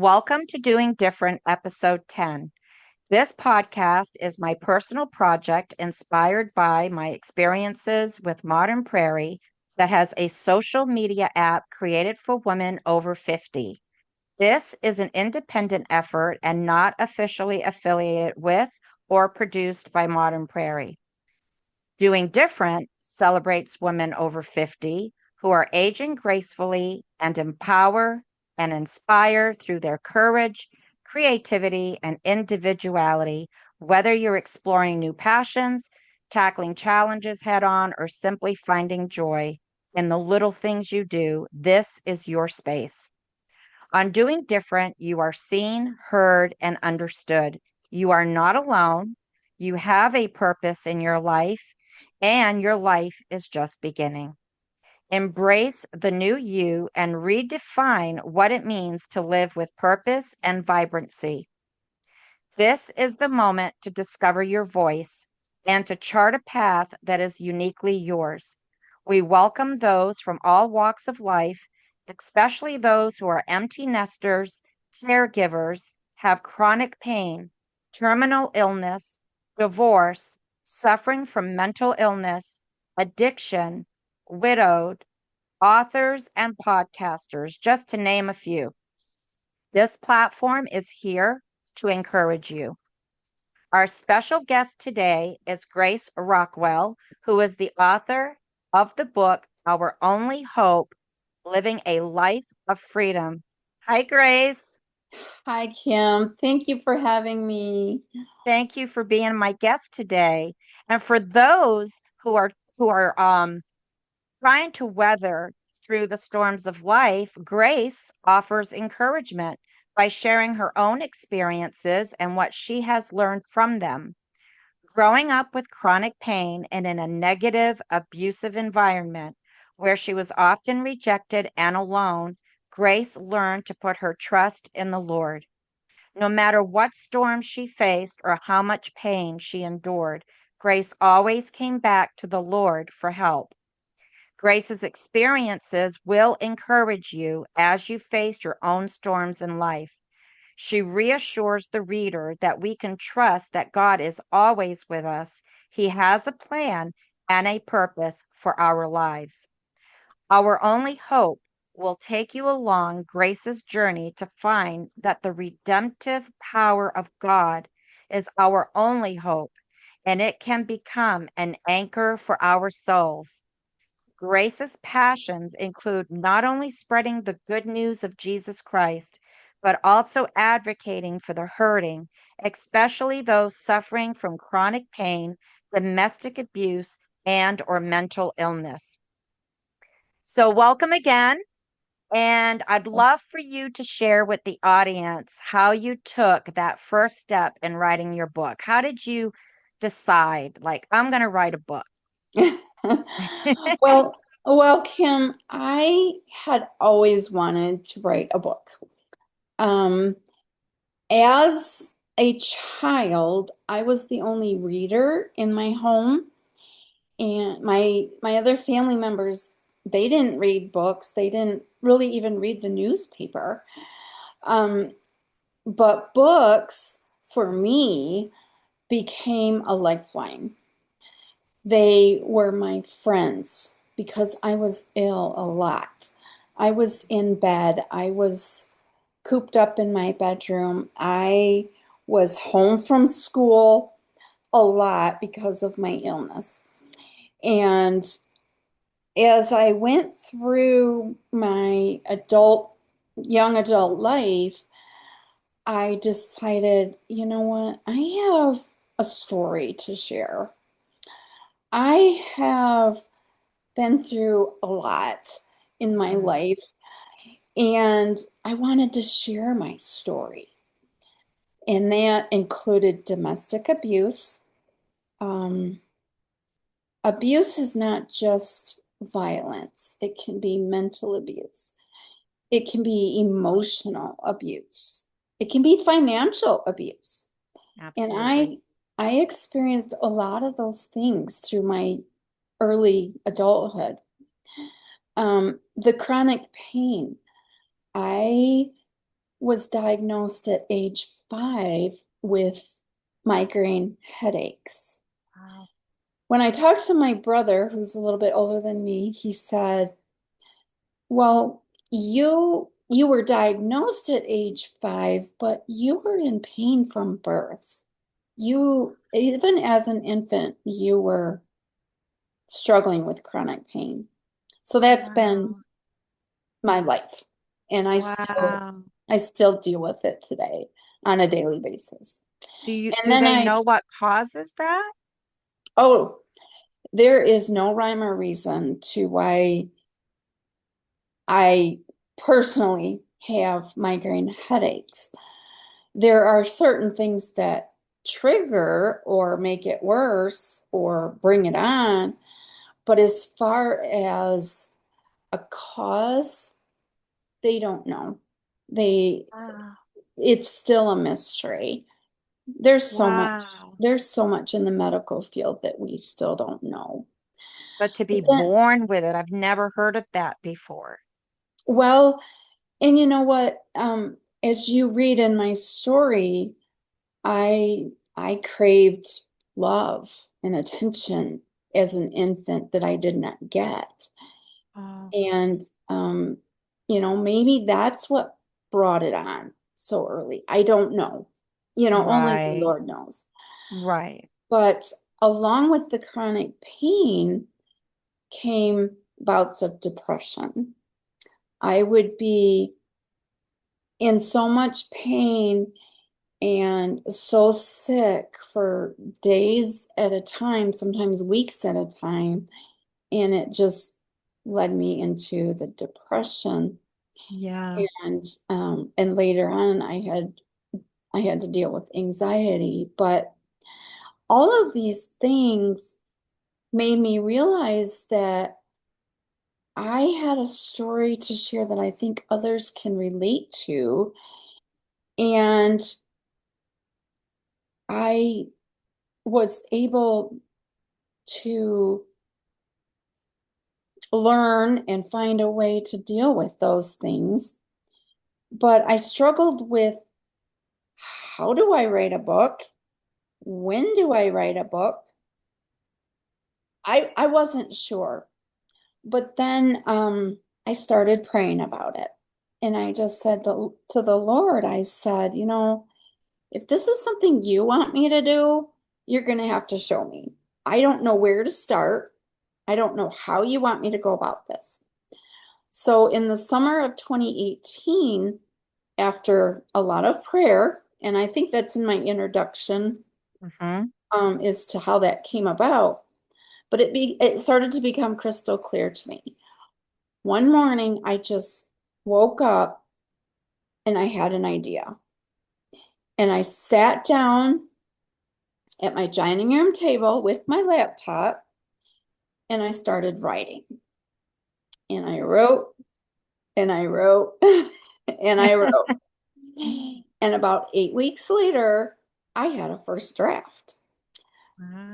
Welcome to Doing Different, Episode 10. This podcast is my personal project inspired by my experiences with Modern Prairie that has a social media app created for women over 50. This is an independent effort and not officially affiliated with or produced by Modern Prairie. Doing Different celebrates women over 50 who are aging gracefully and empower and inspire through their courage, creativity, and individuality, whether you're exploring new passions, tackling challenges head on, or simply finding joy in the little things you do. This is your space. On Doing Different, you are seen, heard, and understood. You are not alone. You have a purpose in your life, and your life is just beginning. Embrace the new you and redefine what it means to live with purpose and vibrancy. This is the moment to discover your voice and to chart a path that is uniquely yours. We welcome those from all walks of life, especially those who are empty nesters, caregivers, have chronic pain, terminal illness, divorce, suffering from mental illness, addiction, widowed, authors, and podcasters, just to name a few. This platform is here to encourage you. Our special guest today is Grace Rockwell, who is the author of the book, Our Only Hope, Living a Life of Freedom. Hi, Grace. Hi, Kim. Thank you for having me. Thank you for being my guest today. And for those who are trying to weather through the storms of life, Grace offers encouragement by sharing her own experiences and what she has learned from them. Growing up with chronic pain and in a negative, abusive environment where she was often rejected and alone, Grace learned to put her trust in the Lord. No matter what storm she faced or how much pain she endured, Grace always came back to the Lord for help. Grace's experiences will encourage you as you face your own storms in life. She reassures the reader that we can trust that God is always with us. He has a plan and a purpose for our lives. Our Only Hope will take you along Grace's journey to find that the redemptive power of God is our only hope, and it can become an anchor for our souls. Grace's passions include not only spreading the good news of Jesus Christ, but also advocating for the hurting, especially those suffering from chronic pain, domestic abuse, and or mental illness. So welcome again, and I'd love for you to share with the audience how you took that first step in writing your book. How did you decide, like, I'm going to write a book? Well, Kim, I had always wanted to write a book. Um, as a child, I was the only reader in my home, and my other family members, they didn't read books. They didn't really even read the newspaper. Um, but books for me became a lifeline. They were my friends because I was ill a lot. I was in bed. I was cooped up in my bedroom. I was home from school a lot because of my illness. And as I went through my young adult life, I decided, you know what? I have a story to share. I have been through a lot in my Mhm. life, and I wanted to share my story. And that included domestic abuse. Um, Abuse is not just violence, it can be mental abuse, it can be emotional abuse, it can be financial abuse. And Absolutely. I experienced a lot of those things through my early adulthood. The chronic pain. I was diagnosed at age 5 with migraine headaches. Wow. When I talked to my brother, who's a little bit older than me, he said, "Well, you were diagnosed at age 5, but you were in pain from birth. You, even as an infant, you were struggling with chronic pain." So that's been Wow. my life. And Wow. I still deal with it today on a daily basis. And Do then they know what causes that? oh, there is no rhyme or reason to why I personally have migraine headaches. There are certain things that trigger or make it worse or bring it on. But as far as a cause, they don't know. They, Wow. it's still a mystery. There's so much, Wow. there's so much in the medical field that we still don't know. But to be Yeah. born with it, I've never heard of that before. Well, and you know what? As you read in my story, I craved love and attention as an infant that I did not get. Oh, And maybe that's what brought it on so early. I don't know. Only the right. Lord knows. Right. But along with the chronic pain came bouts of depression. I would be in so much pain and so sick for days at a time, sometimes weeks at a time, and it just led me into the depression. Yeah. And later on, I had to deal with anxiety, but all of these things made me realize that I had a story to share that I think others can relate to. And I was able to learn and find a way to deal with those things. But I struggled with, how do I write a book? When do I write a book? I wasn't sure. But then I started praying about it. And I just said to the Lord, I said, if this is something you want me to do, you're going to have to show me. I don't know where to start. I don't know how you want me to go about this. So in the summer of 2018, after a lot of prayer, and I think that's in my introduction, Hmm. as to how that came about, but it started to become crystal clear to me. One morning, I just woke up and I had an idea. And I sat down at my dining room table with my laptop and I started writing. And I wrote and I wrote and I wrote. And about 8 weeks later, I had a first draft.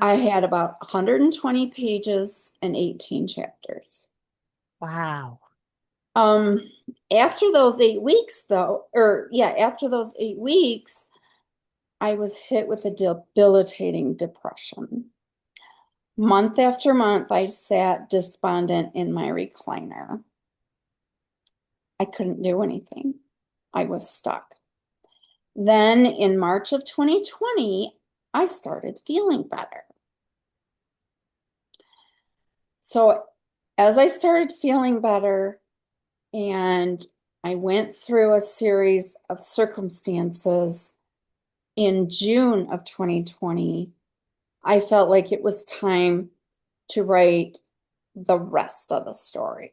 I Wow. had about 120 pages and 18 chapters. Wow. Um, After those 8 weeks, though, or yeah, after those 8 weeks, I was hit with a debilitating depression. Month after month, I sat despondent in my recliner. I couldn't do anything. I was stuck. Then in March of 2020, I started feeling better. So as I started feeling better and I went through a series of circumstances in June of 2020, I felt like it was time to write the rest of the story.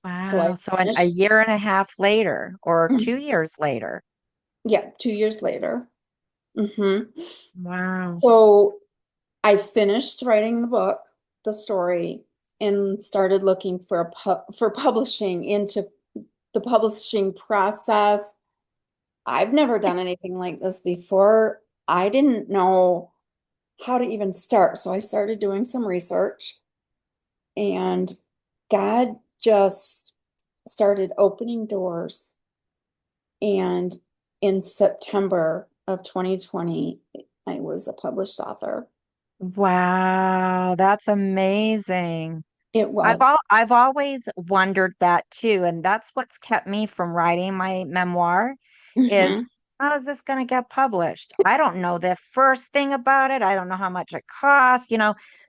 So I Wow. So a finished, year and a half later, or 2 years later. yeah, 2 years later. hmm Wow. So I finished writing the book, the story, and started looking for for publishing into the publishing process. I've never done anything like this before. I didn't know how to even start. So I started doing some research and God just started opening doors. And in September of 2020, I was a published author. Wow, that's amazing. It was. I've always wondered that too, and that's what's kept me from writing my memoir is Hmm. how is this going to get published? I don't know the first thing about it. I don't know how much it costs.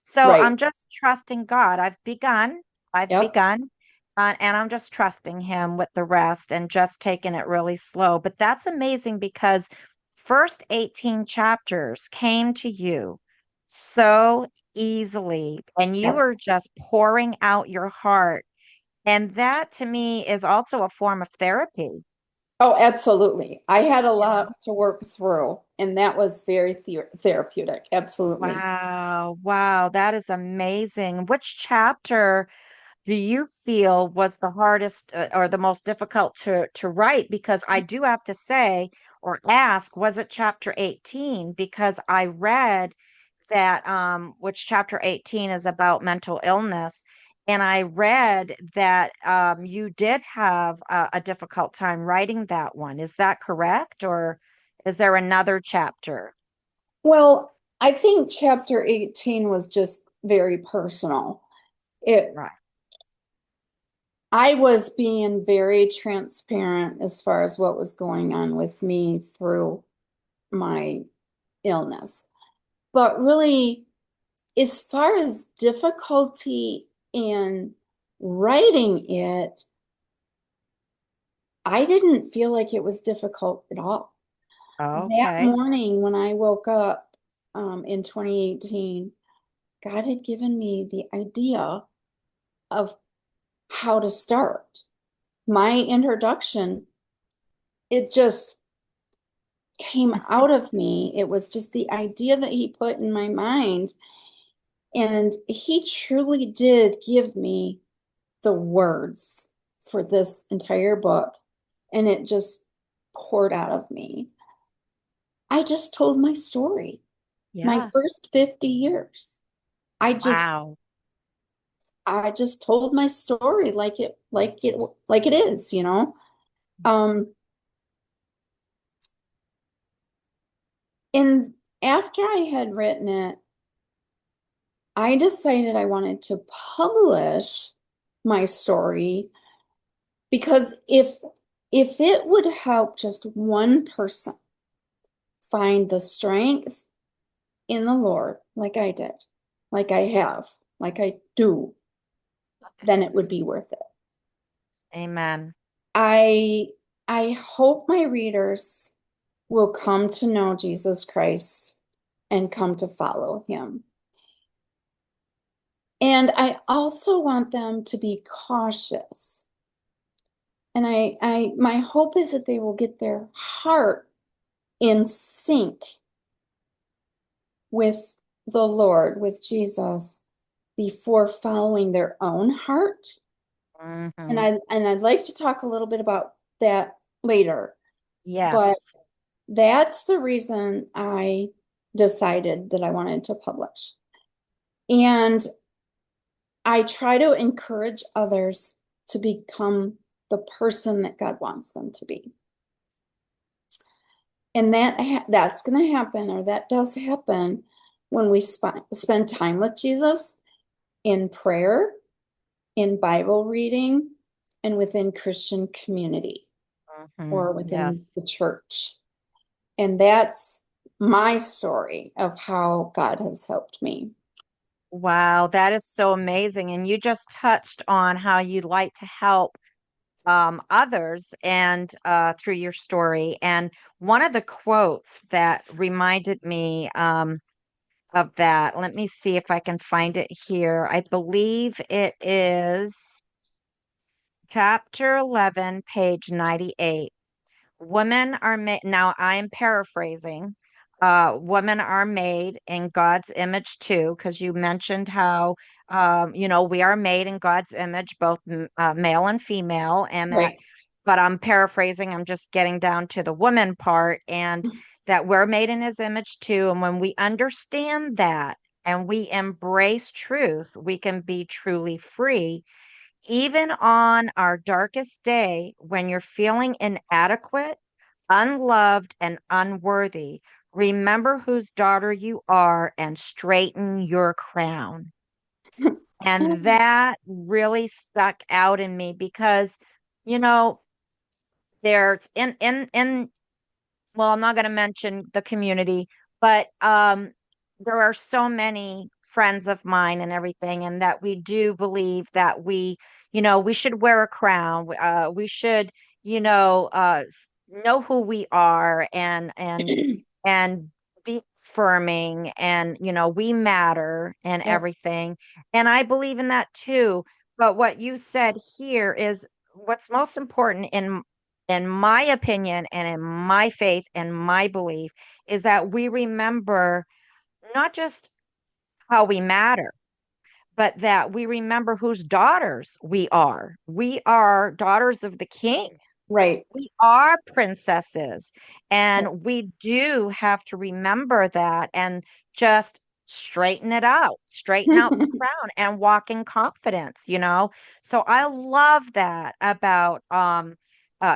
So Right. I'm just trusting God. I've Yep. begun, and I'm just trusting him with the rest and just taking it really slow. But that's amazing because first 18 chapters came to you so easily, and you Yes. were just pouring out your heart. And that to me is also a form of therapy. Oh, absolutely. I had a You know? lot to work through, and that was very therapeutic. Absolutely. Wow, wow, that is amazing. Which chapter do you feel was the hardest or the most difficult to write? Because I do have to say or ask, was it chapter 18? Because I read that which chapter 18 is about mental illness. And I read that you did have a difficult time writing that one. Is that correct? Or is there another chapter? Well, I think chapter 18 was just very personal. It Right. I was being very transparent as far as what was going on with me through my illness. But really, as far as difficulty in writing it, I didn't feel like it was difficult at all. That Okay. morning when I woke up in 2018, God had given me the idea of how to start. My introduction, it just came out of me. It was just the idea that he put in my mind. And he truly did give me the words for this entire book. And it just poured out of me. I just told my story, my Yeah. first 50 years. I just Wow. I just told my story like it is. Um, and after I had written it, I decided I wanted to publish my story because if it would help just one person find the strength in the Lord, like I did, like I have, like I do, then it would be worth it. Amen. I I hope my readers will come to know Jesus Christ and come to follow him. And I also want them to be cautious. And my hope is that they will get their heart in sync with the Lord, with Jesus, before following their own heart. And Hmm. I'd like to talk a little bit about that later. But Yes. that's the reason I decided that I wanted to publish. And I try to encourage others to become the person that God wants them to be. And that's going to happen, or that does happen when we spend time with Jesus in prayer, in Bible reading, and within Christian community or within Yes. the church. And that's my story of how God has helped me. Wow, that is so amazing. And you just touched on how you'd like to help others and through your story. And one of the quotes that reminded me of that, let me see if I can find it here. I believe it is chapter 11, page 98. Women are made, now I'm paraphrasing. Women are made in God's image too, because you mentioned how, we are made in God's image, both male and female, and that, Right. but I'm paraphrasing, I'm just getting down to the woman part, and that we're made in his image too. And when we understand that and we embrace truth, we can be truly free even on our darkest day, when you're feeling inadequate, unloved and unworthy. Remember whose daughter you are and straighten your crown. And that really stuck out in me because, you know, there's in well, I'm not going to mention the community, but there are so many friends of mine and everything, and that we do believe that we should wear a crown. We should, know who we are and be affirming, and we matter and Yep. everything. And I believe in that too. But what you said here is what's most important in my opinion and in my faith and my belief is that we remember not just how we matter, but that we remember whose daughters we are. We are daughters of the king. Right. We are princesses, Yep. and we do have to remember that and just straighten out the crown and walk in confidence. So I love that about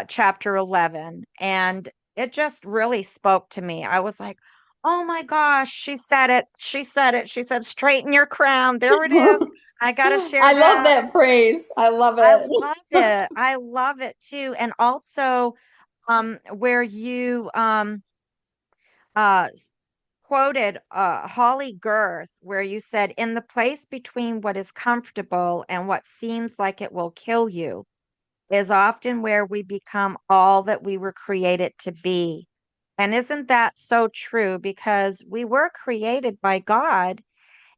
chapter 11, and it just really spoke to me. I was like, "Oh my gosh, she said it. She said it. She said straighten your crown. There it is. I got to share I love that." that phrase. I love I it. love it. I love it too. And also, where you s- quoted Holly Girth, where you said, "In the place between what is comfortable and what seems like it will kill you is often where we become all that we were created to be." And isn't that so true? Because we were created by God,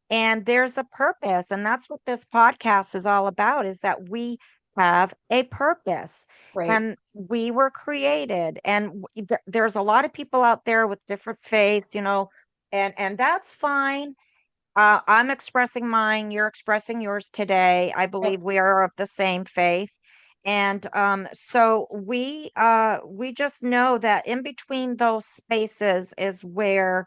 and there's a purpose, and that's what this podcast is all about, is that we have a purpose, Right. and we were created. And there's a lot of people out there with different faiths, and that's fine. I'm expressing mine, you're expressing yours today. I Yep. believe we are of the same faith. And so we just know that in between those spaces is where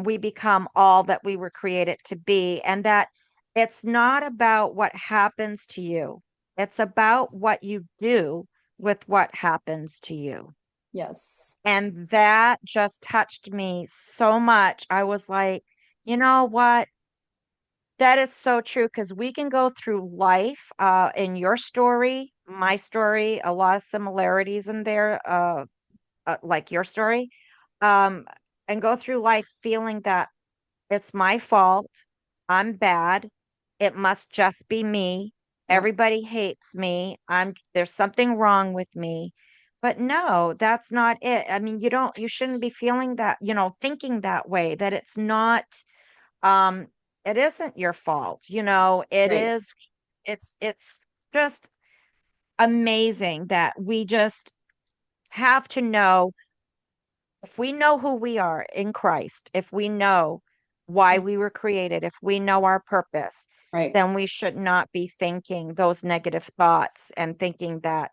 we become all that we were created to be, and that it's not about what happens to you. It's about what you do with what happens to you. Yes. And that just touched me so much. I was like, you know what? That is so true, because we can go through life, in your story, my story, a lot of similarities in there, like your story, um, and go through life feeling that it's my fault, I'm bad, it must just be me, Yep. everybody hates me, there's something wrong with me. But no, that's not it. I mean, you shouldn't be feeling that, thinking that way, that it's not um it isn't your fault. Right. It's just amazing that we just have to know, if we know who we are in Christ, if we know why Yep. we were created, if we know our purpose, Right. then we should not be thinking those negative thoughts and thinking that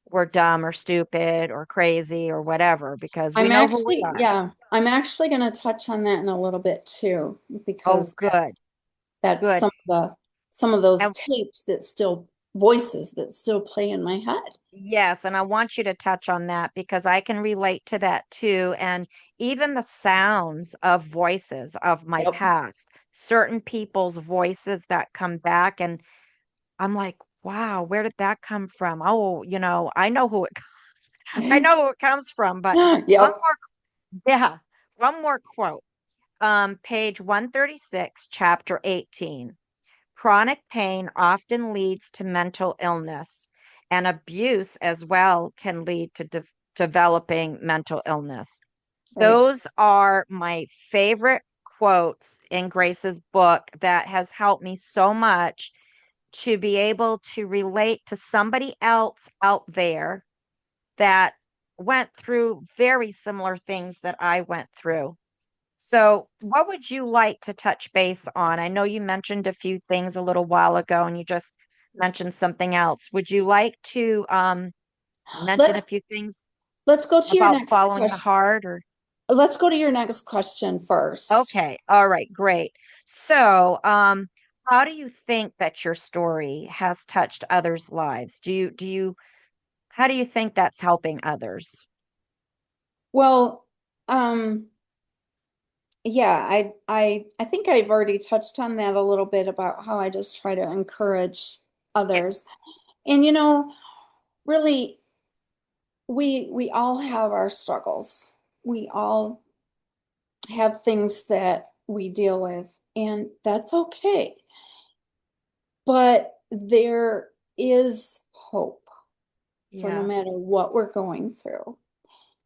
we're dumb or stupid or crazy or whatever, because we know who we are. I'm actually going to touch on that in a little bit too, Oh, because good, that's good. some of those And tapes that still voices that still play in my head. yes, and I want you to touch on that because I can relate to that too. And even the sounds of voices of my Yep. past, certain people's voices that come back, and I'm like, wow, where did that come from? Oh, I know who it I know who it comes from. But one Yep. more, yeah, one more quote. Page 136, chapter 18. Chronic pain often leads to mental illness, and abuse as well can lead to developing mental illness. Right. Those are my favorite quotes in Grace's book that has helped me so much to be able to relate to somebody else out there that went through very similar things that I went through. So, what would you like to touch base on? I know you mentioned a few things a little while ago, and you just mentioned something else. Would you like to mention Let's a few things let's go to your about next following the question. heart? Or Let's go to your next question first. okay, all right, great. So, how do you think that your story has touched others' lives? How do you think that's helping others? Well, um, yeah, I think I've already touched on that a little bit about how I just try to encourage Yeah. others. And really, we all have our struggles. We all have things that we deal with, and that's okay. But there is hope for no matter Yes. what we're going through.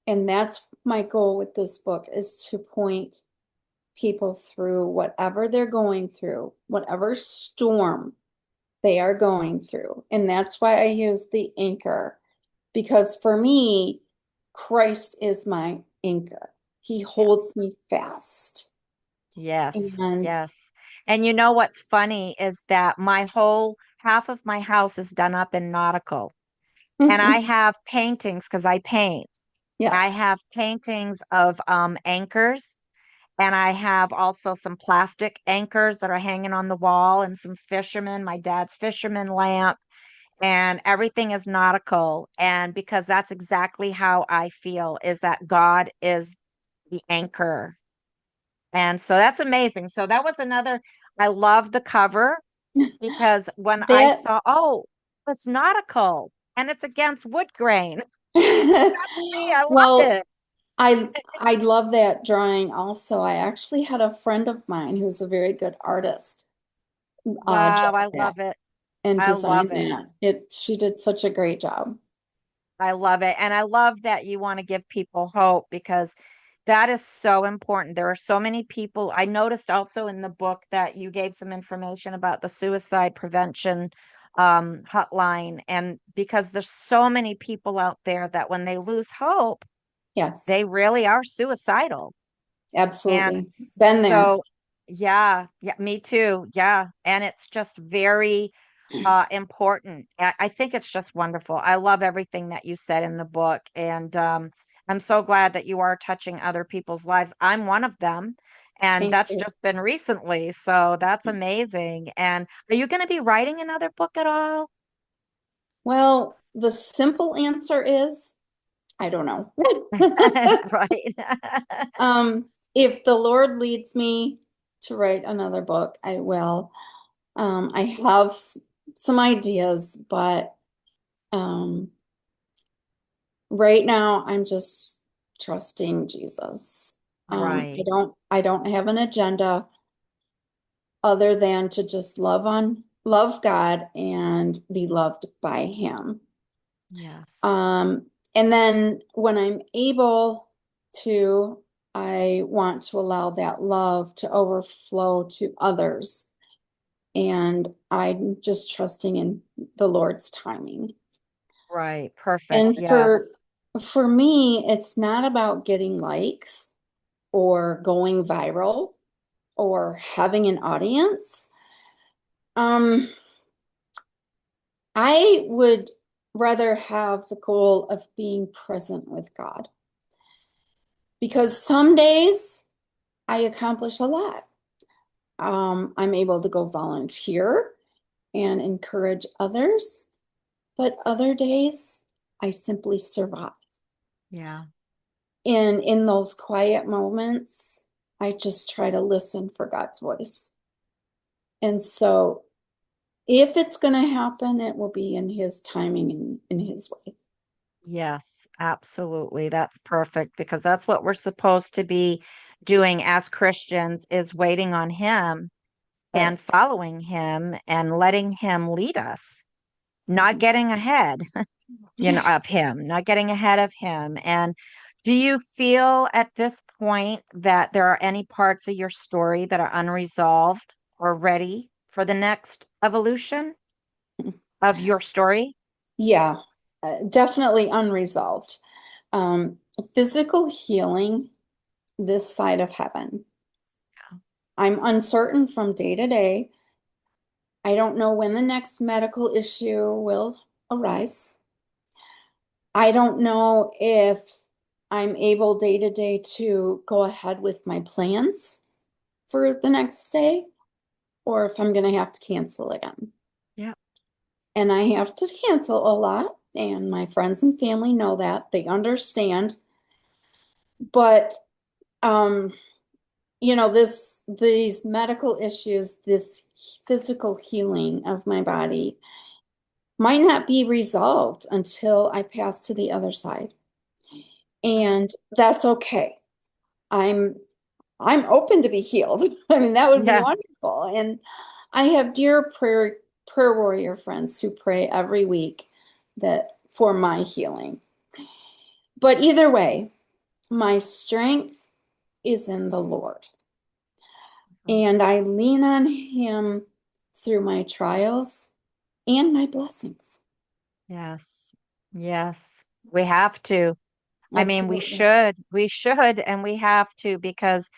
And that's my goal with this book is to point people through whatever they're going through, whatever storm they are going through. And that's why I use the anchor, because for me, Christ is my anchor. He Yes. holds me fast. Yes. And Yes. And you know what's funny is that my whole half of my house is done up in nautical. And I have paintings because I paint. I yes, have paintings of anchors, and I have also some plastic anchors that are hanging on the wall and some fishermen, my dad's fisherman lamp, and everything is nautical. And because that's exactly how I feel is that God is the anchor. And so that's amazing. So that was another, I love the cover because when I that saw, oh, it's nautical and it's against wood grain. See, I love well, it. I love that drawing also. I actually had a friend of mine who's a very good artist draw Wow, I that love it. and I design love it. that. She did such a great job. I love it. And I love that you want to give people hope because that is so important. There are so many people. I noticed also in the book that you gave some information about the suicide prevention hotline. And because there's so many people out there that when they lose hope, Yes, they really are suicidal. And absolutely. Been there. so, yeah, yeah, me too. Yeah. And it's just very important. I think it's just wonderful. I love everything that you said in the book. And I'm so glad that you are touching other people's lives. I'm one of them. And Thank that's you. just been recently. So that's amazing. And are you going to be writing another book at all? Well, the simple answer is I don't know. Right. If the Lord leads me to write another book, I will. I have some ideas, but um, right now I'm just trusting Jesus. Right. I don't have an agenda other than to just love God and be loved by Him. Yes. Um, and then when I'm able to, I want to allow that love to overflow to others. And I'm just trusting in the Lord's timing. Right. Perfect. And Yes. for me, it's not about getting likes or going viral or having an audience. Um, I would rather have the goal of being present with God because some days I accomplish a lot. I'm able to go volunteer and encourage others, but other days I simply survive. Yeah. And in those quiet moments, I just try to listen for God's voice. And so if it's going to happen, it will be in His timing and in His way. Yes, absolutely. That's perfect because that's what we're supposed to be doing as Christians is waiting on him and Right. following him and letting him lead us, not Mhm. getting ahead, of him, not getting ahead of him. And do you feel at this point that there are any parts of your story that are unresolved or ready for the next evolution of your story? Yeah, definitely unresolved. Um, Physical healing this side of heaven. I'm uncertain from day to day. I don't know when the next medical issue will arise. I don't know if I'm able day to day to go ahead with my plans for the next day or if I'm going to have to cancel again. Yeah. And I have to cancel a lot, and my friends and family know that. They understand. But um, these medical issues, this physical healing of my body might not be resolved until I pass to the other side. Right. And that's okay. I'm I'm open to be healed. I mean, that would be Yeah. wonderful. And I have dear prayer warrior friends who pray every week that for my healing. But either way, my strength is in the Lord. Mhm. And I lean on him through my trials and my blessings. Yes. Yes. We have to. I mean, Absolutely. we should, and we have to because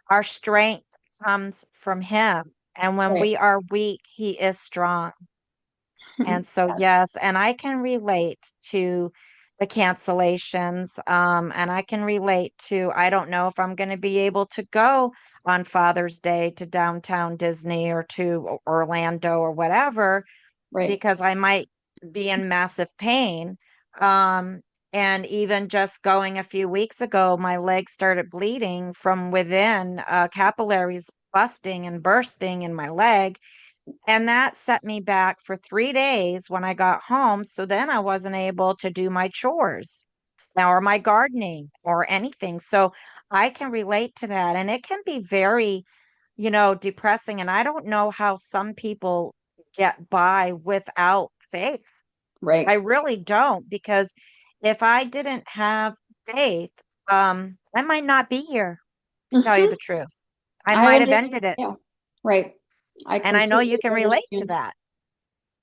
our strength comes from Him. And when Right. we are weak, He is strong. And so, Yes. yes, and I can relate to the cancellations. And I can relate to, I don't know if I'm going to be able to go on Father's Day to downtown Disney or to Orlando or whatever, Right. because I might be in massive pain. Um, and even just going a few weeks ago, my leg started bleeding from within, capillaries busting and bursting in my leg. And that set me back for 3 days when I got home. So then I wasn't able to do my chores or my gardening or anything. So I can relate to that. And it can be very, depressing. And I don't know how some people get by without faith. I Right. really don't, because if I didn't have faith, I might not be here, to tell you Hmm. the truth. I I might have understand. ended it. Yeah. Right. I And I know you completely can relate to understand. that.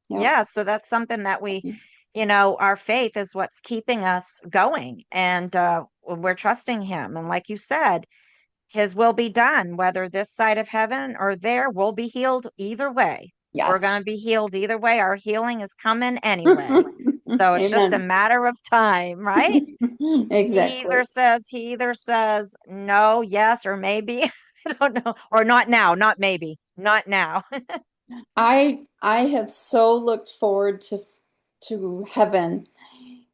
Yeah. Yeah, so that's something that our faith is what's keeping us going. And we're trusting Him. And like you said, His will be done, whether this side of heaven or there, we'll be healed either way. We're Yes. going to be healed either way. Our healing is coming anyway. So it's just a Amen. matter of time, right? Exactly. He either says no, yes, or maybe. I don't know. Or not now, not maybe, not now. I have so looked forward to heaven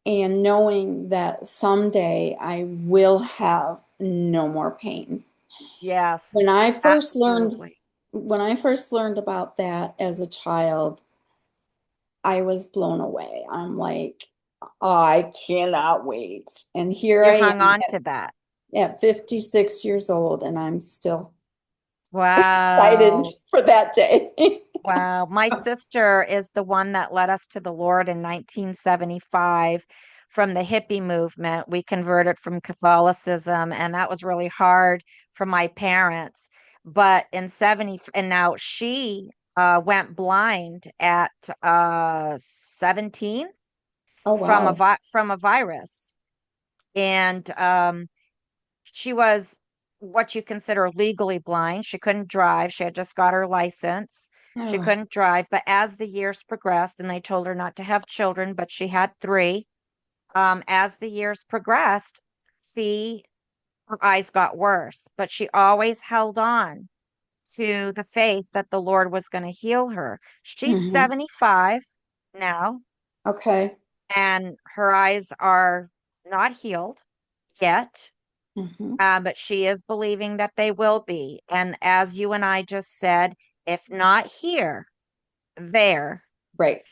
and knowing that someday I will have no more pain. Yes, When I first learned absolutely. when I first learned about that as a child, I was blown away. I'm like, I cannot wait. And here You I hung am on to that. at 56 years old, and I'm still excited Wow. for that day. Wow. My sister is the one that led us to the Lord in 1975 from the hippie movement. We converted from Catholicism, and that was really hard for my parents. But in 70, and now she went blind at 17 Oh, from wow. from a virus. And she was what you consider legally blind. She couldn't drive. She had just got her license. She Oh. couldn't drive. But as the years progressed, and they told her not to have children, but she had three. As the years progressed, she her eyes got worse, but she always held on to the faith that the Lord was going to heal her. She's Hmm. 75 now, Okay. and her eyes are not healed yet. Hmm. But she is believing that they will be. And as you and I just said, if not here, there. Right.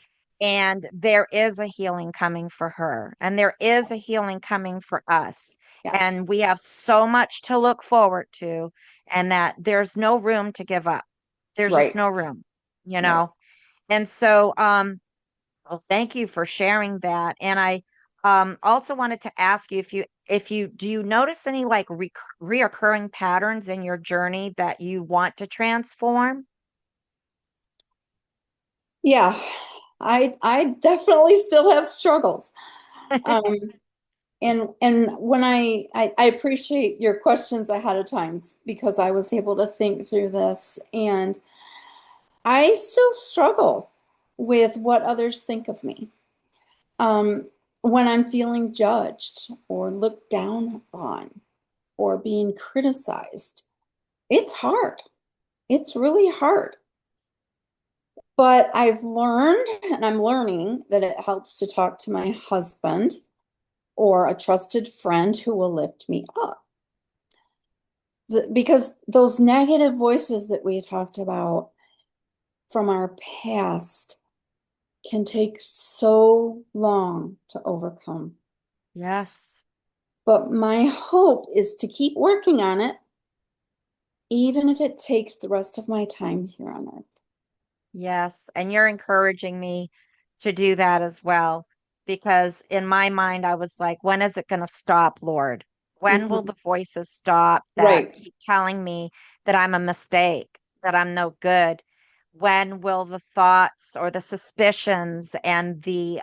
And there is a healing coming for her, and there is a healing coming for us. Yes. And we have so much to look forward to, and that there's no room to give up. There's just Right. no room, you Right. know? And so, well, thank you for sharing that. And I also wanted to ask you if you do you notice any like reoccurring patterns in your journey that you want to transform? Yeah. I definitely still have struggles. Um, and when I appreciate your questions ahead of time because I was able to think through this, and I still struggle with what others think of me. Um, when I'm feeling judged or looked down on or being criticized, it's hard. It's really hard. But I've learned, and I'm learning, that it helps to talk to my husband or a trusted friend who will lift me up. because those negative voices that we talked about from our past can take so long to overcome. Yes. But my hope is to keep working on it, even if it takes the rest of my time here on earth. Yes, and you're encouraging me to do that as well, because in my mind, I was like, when is it going to stop, Lord? When will Mhm. the voices stop that Right. keep telling me that I'm a mistake, that I'm no good? When will the thoughts or the suspicions and the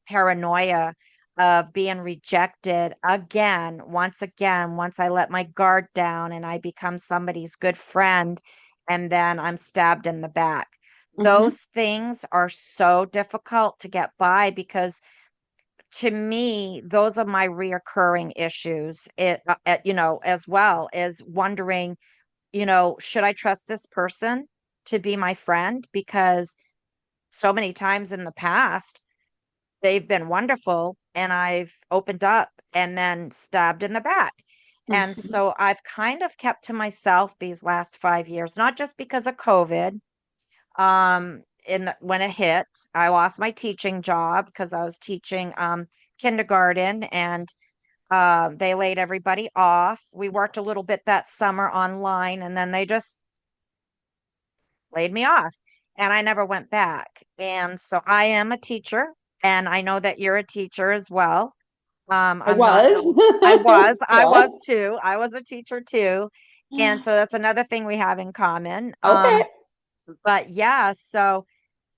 paranoia of being rejected again, once I let my guard down and I become somebody's good friend, and then I'm stabbed in the back? Hmm. Those things are so difficult to get by because to me, those are my reoccurring issues. As well as wondering, should I trust this person to be my friend? Because so many times in the past, they've been wonderful and I've opened up and then stabbed in the back. And Hmm. so I've kind of kept to myself these last 5 years, not just because of COVID, when it hit, I lost my teaching job because I was teaching kindergarten, and they laid everybody off. We worked a little bit that summer online, and then they just laid me off, and I never went back. And so I am a teacher, and I know that you're a teacher as well. I I'm not no I was. was I was What? too. I was a teacher too. And so that's another thing we have in common. Okay. But yeah, so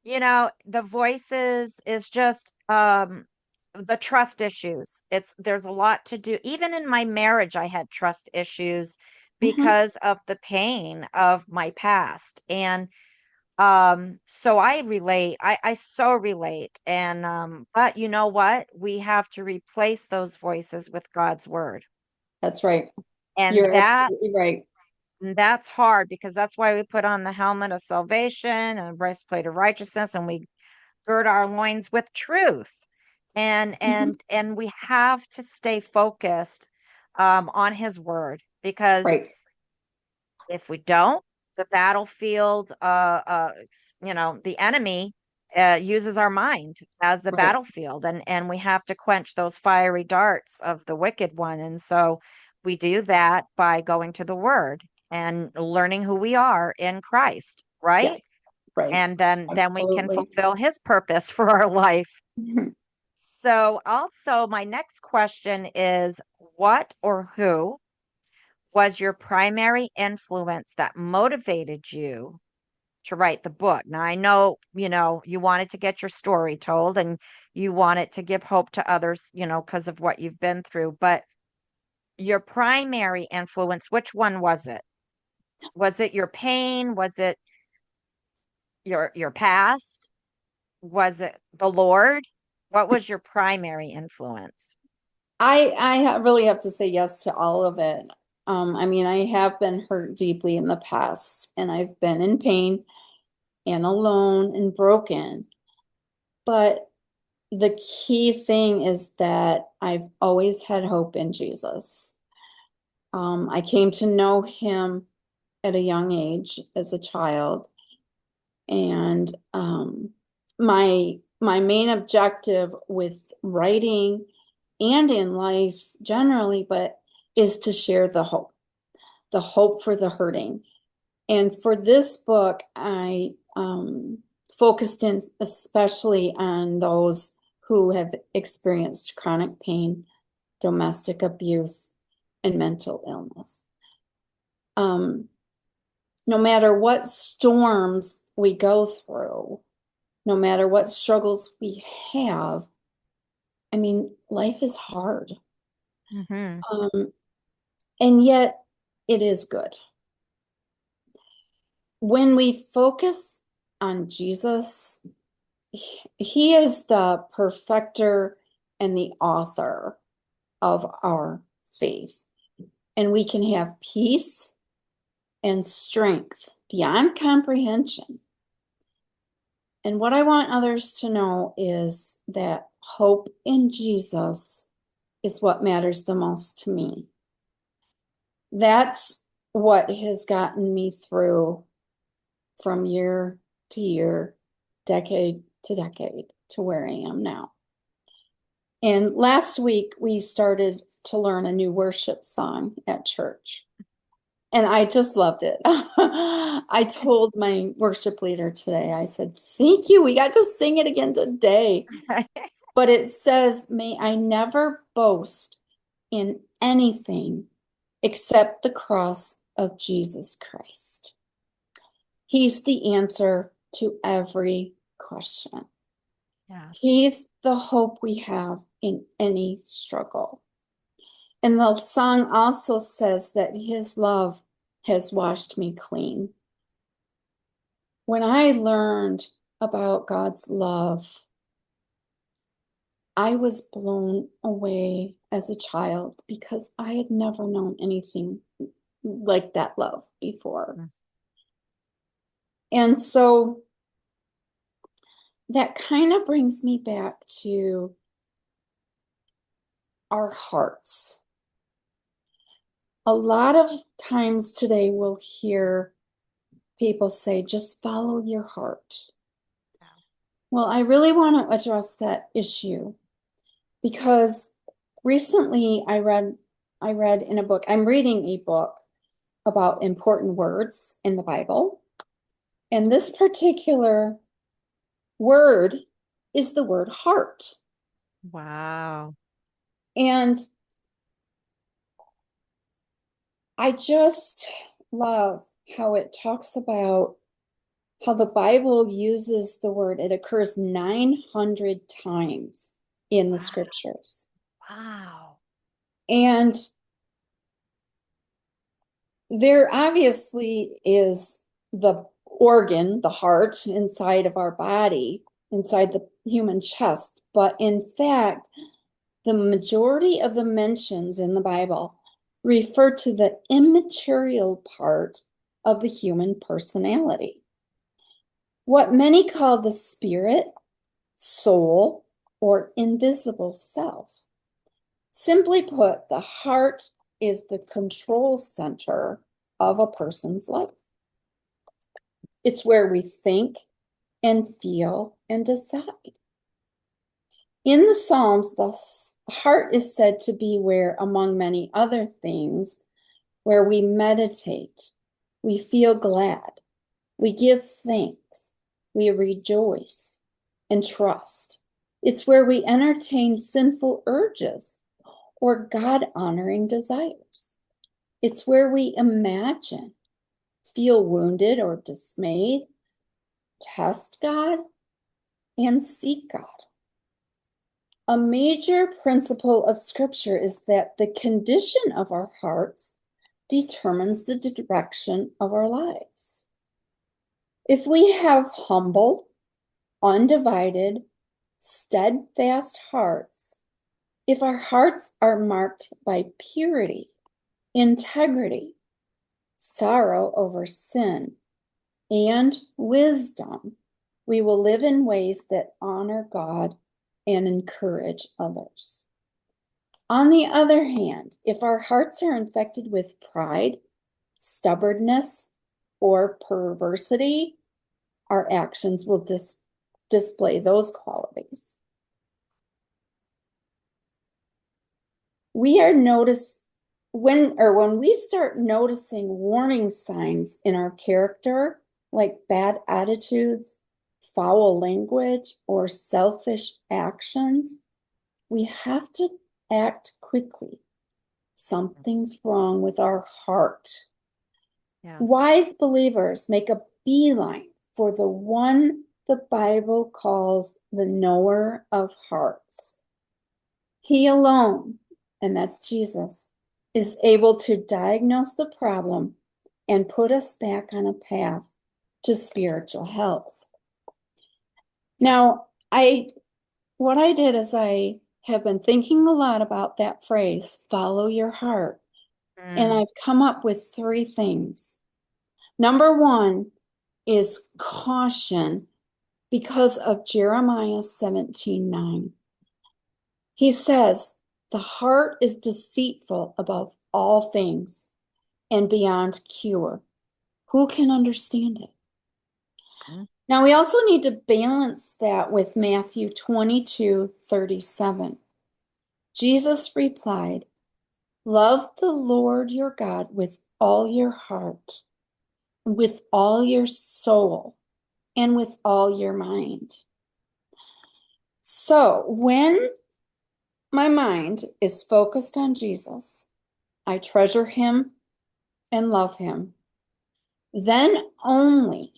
the voices is just the trust issues. There's a lot to do. Even in my marriage, I had trust issues Hmm. because of the pain of my past. And so I relate. I so relate. And but you know what? We have to replace those voices with God's word. That's right. And You're absolutely right. that's hard, because that's why we put on the helmet of salvation and a breastplate of righteousness, and we gird our loins with truth, and Hmm. we have to stay focused on his word, because Right. if we don't, the battlefield, the enemy uses our mind as the Right. battlefield, and we have to quench those fiery darts of the wicked one. And so we do that by going to the word and learning who we are in Christ, Yeah. right? Right. And then we can Absolutely. fulfill his purpose for our life. Mhm. So also my next question is, what or who was your primary influence that motivated you to write the book? Now I know, you wanted to get your story told, and you wanted to give hope to others, because of what you've been through, but your primary influence, which one was it? Was it your pain? Was it your past? Was it the Lord? What was your primary influence? Really have to say yes to all of it. I mean, I have been hurt deeply in the past, and I've been in pain and alone and broken. But the key thing is that I've always had hope in Jesus. I came to know him at a young age as a child, and my main objective with writing and in life generally, but is to share the hope for the hurting. And for this book, I focused in especially on those who have experienced chronic pain, domestic abuse, and mental illness. Um, no matter what storms we go through, no matter what struggles we have, I mean, life is hard. Hmm. Um, and yet it is good. When we focus on Jesus, he is the perfecter and the author of our faith. And we can have peace and strength beyond comprehension. And what I want others to know is that hope in Jesus is what matters the most to me. That's what has gotten me through from year to year, decade to decade, to where I am now. And last week, we started to learn a new worship song at church. And I just loved it. I told my worship leader today, I said, thank you. We got to sing it again today. But it says, may I never boast in anything except the cross of Jesus Christ. He's the answer to every question. Yes. He's the hope we have in any struggle. And the song also says that his love has washed me clean. When I learned about God's love, I was blown away as a child because I had never known anything like that love before. Mm. And so that kind of brings me back to our hearts. A lot of times today we'll hear people say, just follow your heart. Yeah. Well, I really want to address that issue because recently I read in a book, I'm reading a book about important words in the Bible. And this particular word is the word heart. Wow. And I just love how it talks about how the Bible uses the word. It occurs 900 times in the scriptures. Wow. And there obviously is the organ, the heart, inside of our body, inside the human chest. But in fact, the majority of the mentions in the Bible refer to the immaterial part of the human personality. What many call the spirit, soul, or invisible self. Simply put, the heart is the control center of a person's life. It's where we think and feel and decide. In the Psalms, the heart is said to be where, among many other things, where we meditate, we feel glad, we give thanks, we rejoice and trust. It's where we entertain sinful urges or God-honoring desires. It's where we imagine, feel wounded or dismayed, test God, and seek God. A major principle of Scripture is that the condition of our hearts determines the direction of our lives. If we have humble, undivided, steadfast hearts, if our hearts are marked by purity, integrity, sorrow over sin, and wisdom, we will live in ways that honor God and encourage others. On the other hand, if our hearts are infected with pride, stubbornness, or perversity, our actions will display those qualities. When we start noticing warning signs in our character, like bad attitudes, foul language, or selfish actions, we have to act quickly. Something's wrong with our heart. Yes. Wise believers make a beeline for the one the Bible calls the knower of hearts. He alone, and that's Jesus, is able to diagnose the problem and put us back on a path to spiritual health. Now, what I did is I have been thinking a lot about that phrase, follow your heart. And I've come up with 3 things. Number 1 is caution because of Jeremiah 17:9. He says, the heart is deceitful above all things and beyond cure. Who can understand it? Mm. Now, we also need to balance that with Matthew 22:37. Jesus replied, love the Lord your God with all your heart, with all your soul, and with all your mind. So when my mind is focused on Jesus, I treasure him and love him. Then only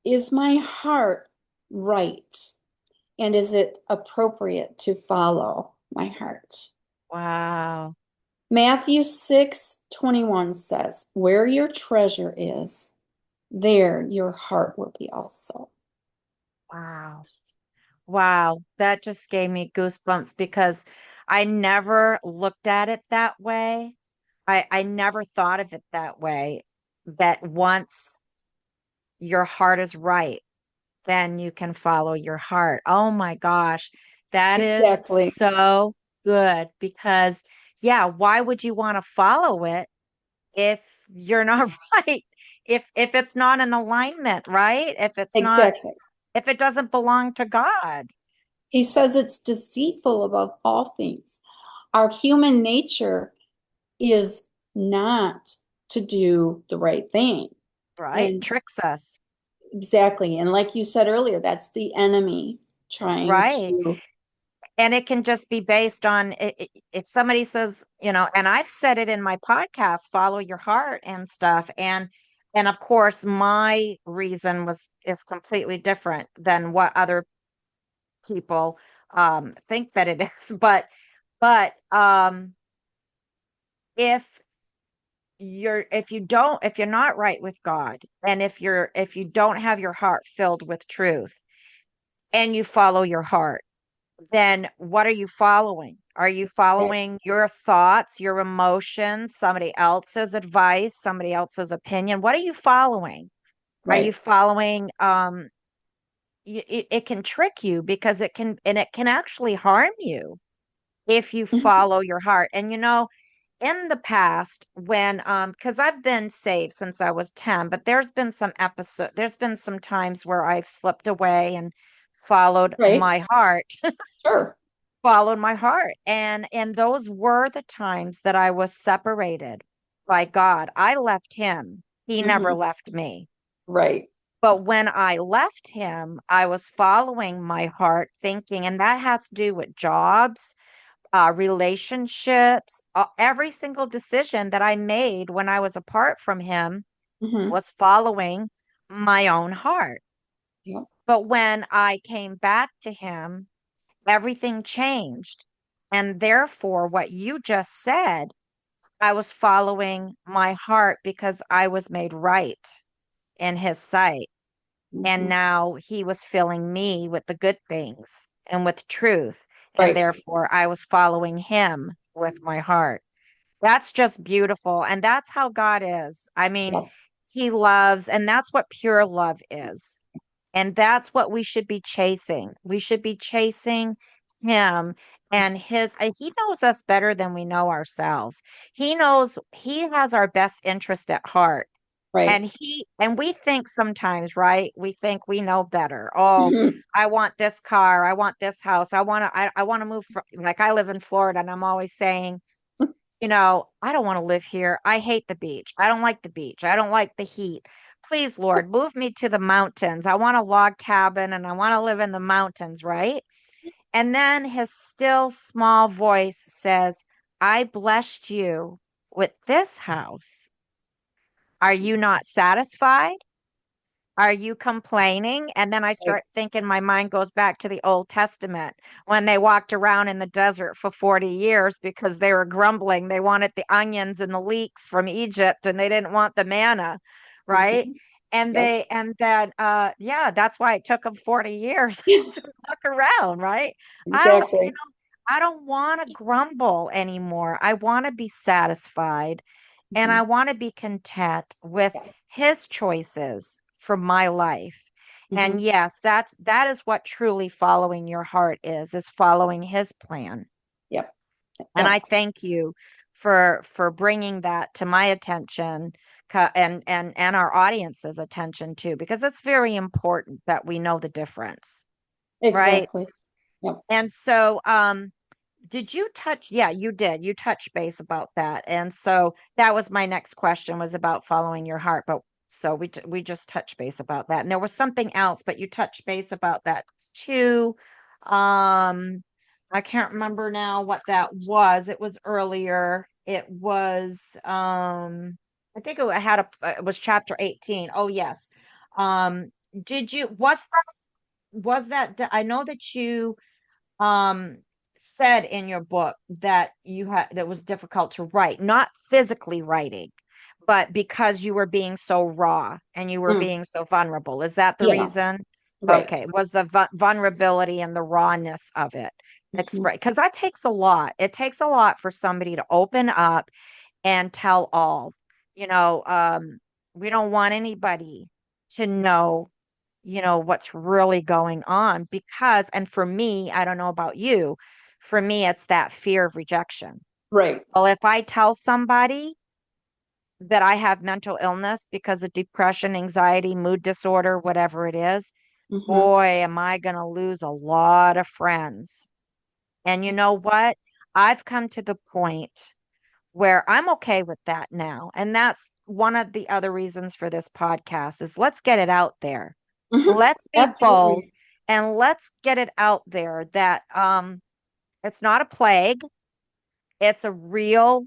is my heart right, and is it appropriate to follow my heart? Wow. Matthew 6:21 says, where your treasure is, there your heart will be also. Wow. Wow. That just gave me goosebumps because I never looked at it that way. I never thought of it that way. That once your heart is right, then you can follow your heart. Oh my gosh. That is Exactly. so good because, yeah, why would you want to follow it if you're not right? If it's not in alignment, right? Exactly. If it doesn't belong to God, He says it's deceitful above all things. Our human nature is not to do the right thing. right? And Tricks us, exactly. And like you said earlier, that's the enemy trying right? to, And it can just be based on if somebody says, and I've said it in my podcast, follow your heart and stuff. And of course, my reason is completely different than what other people think that it is. But if if you're not right with God, and if you don't have your heart filled with truth and you follow your heart, then what are you following? Are you following your thoughts, your emotions, somebody else's advice, somebody else's opinion? What are you following? Are you right. following it can trick you because it can actually harm you if you Mhm. follow your heart. And in the past when because I've been saved since I was 10, but there's been some times where I've slipped away and followed Right. my heart Sure. followed my heart. And those were the times that I was separated by God. I left him. He never Hmm. left me. Right. But when I left him, I was following my heart thinking, and that has to do with jobs, relationships, every single decision that I made when I was apart from him Hmm. was following my own heart. Yep. But when I came back to him, everything changed. And therefore, what you just said, I was following my heart because I was made right in his sight. And Hmm. now he was filling me with the good things and with truth. And Right. therefore, I was following him with my heart. That's just beautiful. And that's how God is. I mean, Yeah. he loves, and that's what pure love is. And that's what we should be chasing. We should be chasing him and he knows us better than we know ourselves. He has our best interest at heart. Right. And we think sometimes, right? We think we know better. Oh, Hmm. I want this car. I want this house. I want to move like I live in Florida and I'm always saying, I don't want to live here. I hate the beach. I don't like the beach. I don't like the heat. Please, Lord, move me to the mountains. I want a log cabin and I want to live in the mountains, right? And then his still small voice says, I blessed you with this house. Are you not satisfied? Are you complaining? And then I Right. start thinking my mind goes back to the Old Testament when they walked around in the desert for 40 years because they were grumbling. They wanted the onions and the leeks from Egypt and they didn't want the manna, right? Hmm. And Yep. they and then yeah, that's why it took them 40 years to look around, right? I don't, Exactly. I don't want to grumble anymore. I want to be satisfied and I Hmm. want to be content with Yeah. his choices for my life. Hmm. And yes, that is what truly following your heart is following his plan. Yep. And Yep. I thank you for bringing that to my attention, and our audience's attention too, because it's very important that we know the difference, right? Exactly. Yep. And so, did you touch? Yeah, you did. You touched base about that. And so that was my next question, was about following your heart. But so we just touched base about that. And there was something else, but you touched base about that too. Um, I can't remember now what that was. It was earlier. It was I think it was chapter 18. Oh yes. Um, did you was that I know that you um said in your book that you had that was difficult to write, not physically writing, but because you were being so raw and you were Mm, being so vulnerable. Is that the yeah, reason? right. Okay, was the vulnerability and the rawness of it Mhm. express, because that takes a lot. It takes a lot for somebody to open up and tell all. You know, we don't want anybody to know, what's really going on, because, and for me, I don't know about you, for me, it's that fear of rejection. Right. Well, if I tell somebody that I have mental illness because of depression, anxiety, mood disorder, whatever it is, Hmm. boy, am I going to lose a lot of friends. And you know what? I've come to the point where I'm okay with that now. And that's one of the other reasons for this podcast, is let's get it out there. Hmm. Let's be bold Absolutely. and let's get it out there that it's not a plague. It's a real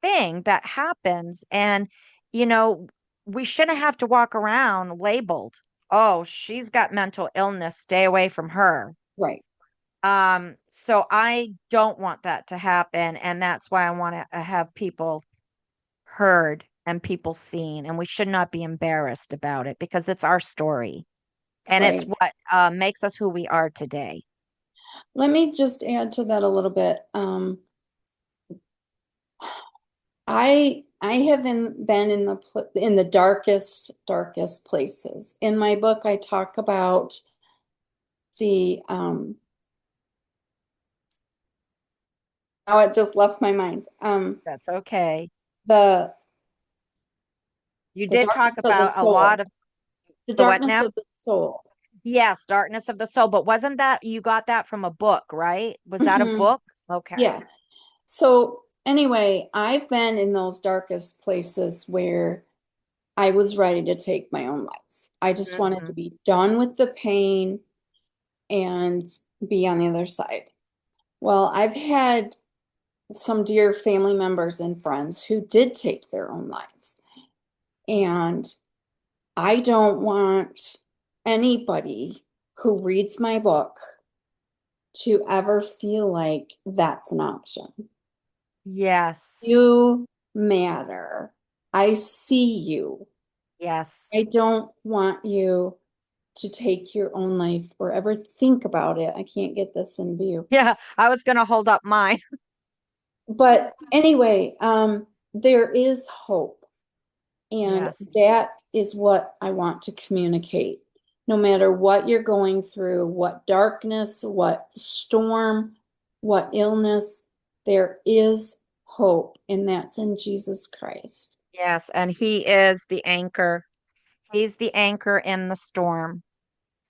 thing that happens. And, you know, we shouldn't have to walk around labeled, oh, she's got mental illness, stay away from her. Right. So I don't want that to happen. And that's why I want to have people heard and people seen. And we should not be embarrassed about it, because it's our story and it's Right. what makes us who we are today. Let me just add to that a little bit. I haven't been in the darkest places. In my book, I talk about the oh, it just left my mind. That's okay. The You the did talk darkness of the about a lot soul. of The the what darkness now? of the soul. Yes, darkness of the soul. But wasn't that you got that from a book, right? Was that a Hmm. book? Okay. Yeah. So anyway, I've been in those darkest places where I was ready to take my own life. I just wanted to Hmm. be done with the pain and be on the other side. Well, I've had some dear family members and friends who did take their own lives. And I don't want anybody who reads my book to ever feel like that's an option. Yes. You matter. I see you. I Yes. don't want you to take your own life or ever think about it. I can't get this in view. Yeah, I was going to hold up mine. But anyway, there is hope. And Yes. that is what I want to communicate. No matter what you're going through, what darkness, what storm, what illness, there is hope, and that's in Jesus Christ. Yes, and he is the anchor. He's the anchor in the storm,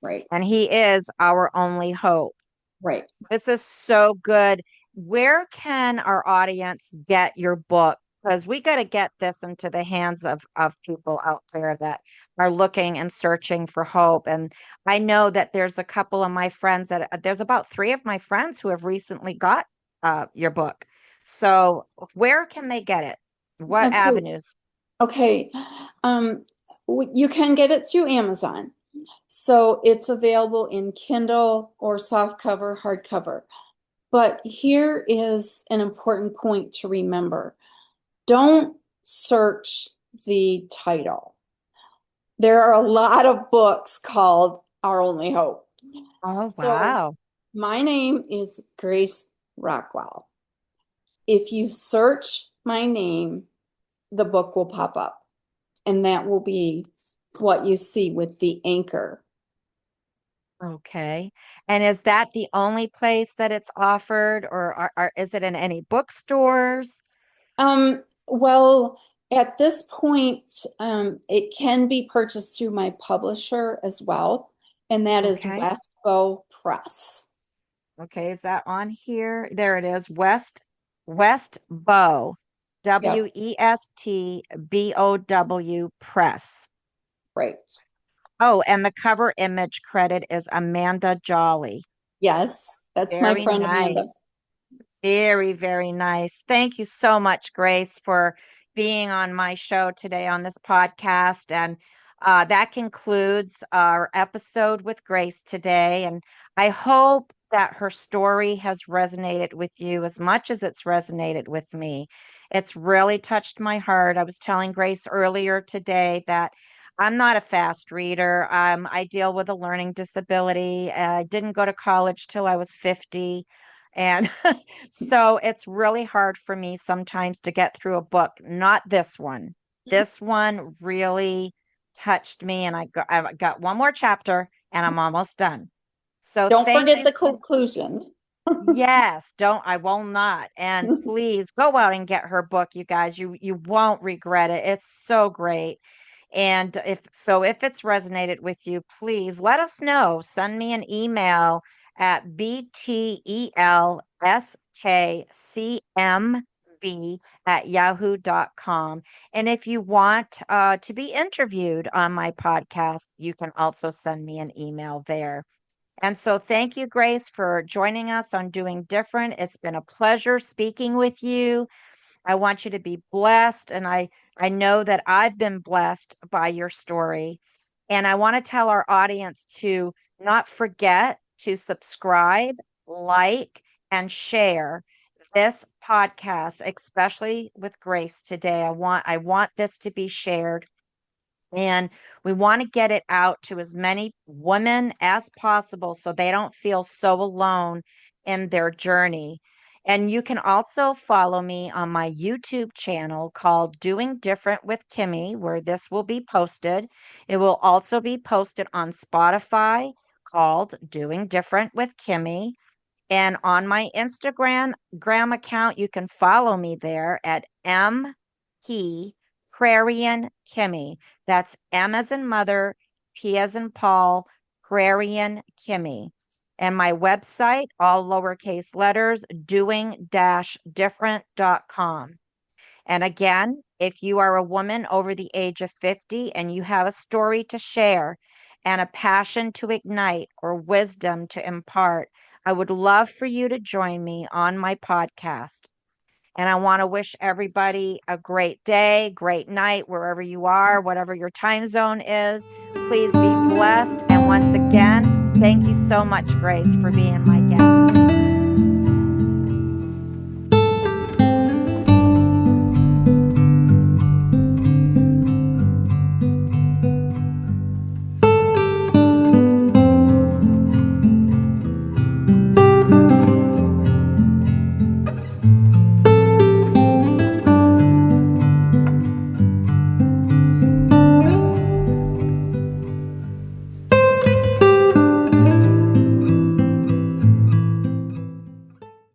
Right, and he is our only hope. right. This is so good. Where can our audience get your book? Because we got to get this into the hands of people out there that are looking and searching for hope. And I know that there's a couple of my friends there's about three of my friends who have recently got your book. So where can they get it? What Absolutely. avenues? Okay. Um, you can get it through Amazon. So it's available in Kindle or softcover, hardcover. But here is an important point to remember. Don't search the title. There are a lot of books called Our Only Hope. Oh, So wow. my name is Grace Rockwell. If you search my name, the book will pop up, and that will be what you see with the anchor. Okay. And is that the only place that it's offered, or is it in any bookstores? Well, at this point, it can be purchased through my publisher as well, and that is Okay. Westbow Press. Okay, is that on here? There it is. West Bow, Yep, Westbow Press. right. Oh, and the cover image credit is Amanda Jolly. Yes, that's my Very friend Amanda. nice. Very, very nice. Thank you so much, Grace, for being on my show today on this podcast. And that concludes our episode with Grace today. And I hope that her story has resonated with you as much as it's resonated with me. It's really touched my heart. I was telling Grace earlier today that I'm not a fast reader. I deal with a learning disability. I didn't go to college till I was 50. And so it's really hard for me sometimes to get through a book. Not this one. This one really touched me, and I've got one more chapter, and I'm almost done. So Don't thank forget you. the conclusion. Yes, don't I will not. And please go out and get her book, you guys. You won't regret it. It's so great. And if it's resonated with you, please let us know. Send me an email at btelskcmb@yahoo.com. And if you want to be interviewed on my podcast, you can also send me an email there. And so thank you, Grace, for joining us on Doing Different. It's been a pleasure speaking with you. I want you to be blessed. And I know that I've been blessed by your story. And I want to tell our audience to not forget to subscribe, like, and share this podcast, especially with Grace today. I want this to be shared, and we want to get it out to as many women as possible so they don't feel so alone in their journey. And you can also follow me on my YouTube channel called Doing Different with Kimmy, where this will be posted. It will also be posted on Spotify called Doing Different with Kimmy. And on my Instagram account, you can follow me there at MP Prairian Kimmy. That's M as in mother, P as in Paul, Prairian Kimmy. And my website, all lowercase letters, doing-different.com. And again, if you are a woman over the age of 50 and you have a story to share and a passion to ignite or wisdom to impart, I would love for you to join me on my podcast. And I want to wish everybody a great day, great night, wherever you are, whatever your time zone is. Please be blessed. And once again, thank you so much, Grace, for being my guest.